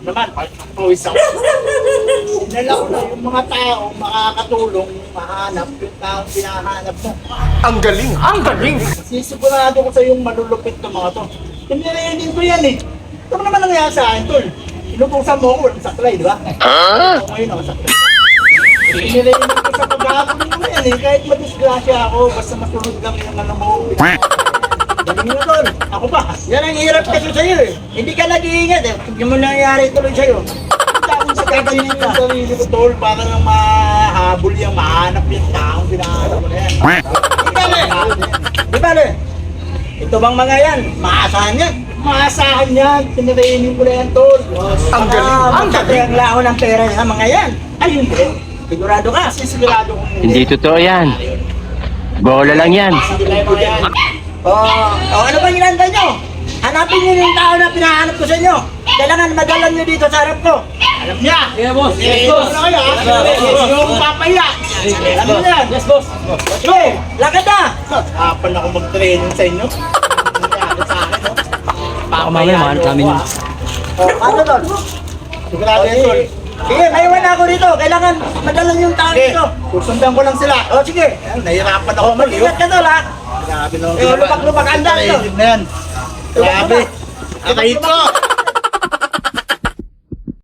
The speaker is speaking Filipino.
naman, pawis ako. Sinala ko na yung mga tao makakatulong, mahanap yung taong pinahanap mo. Ang galing! Ang galing! Sisigurado ko sa yung malulupit ng mga to. Pinirainin ko yan eh. Ito naman nangyayari sa akin, tol. Inutusan mo ako, saklay, di ba? Ako ngayon ako saklay. Pinirainin ko sa pag-aapon mo yan eh. Kahit madisgrasya ako, basta masunod lang yung ano mo. Galing mo, tol. Ako pa. Yan ang hirap kasi sa'yo eh. Hindi ka nag-iingat eh. Yung mo nangyayari tuloy sa'yo. Hindi sa kakainin yung sarili ko, tol. Para nang mahabol yung mahanap yung taong pinahanap mo na yan. Di ba, le? Ito bang mga yan? Maasahan yan. Maasahan yan. Pinirainin mo na yan, tol. Ang galing! Ang galing! Ang lao ng pera sa mga yan. Ay, hindi. Sigurado ka. Sigurado ko. Hindi totoo yan. Bola lang yan. Ano ba hinantay nyo? Hanapin nyo yung tao na pinahanap ko sa inyo. Kailangan madalan nyo dito sa harap ko. Alam niya. Yeah, boss. Yes, boss. Ano kayo, ha? Yung papaya. Alam niyo yan. Yes, boss. Sige, lakad na. Kapan ako mag-training sa inyo. Nangyari sa akin, no? Baka mamaya mahanap namin yun. Ano doon? Sigurado yan, tol. Sige, maiwan na ako dito. Kailangan madalan yung tao dito. Susundan ko lang sila. O, sige. Nahirapan ako. Mag-ingat ka tol, ha? Grabe, no? Lupak-lupak, andal to. Na yan. Grabe. Aray ko.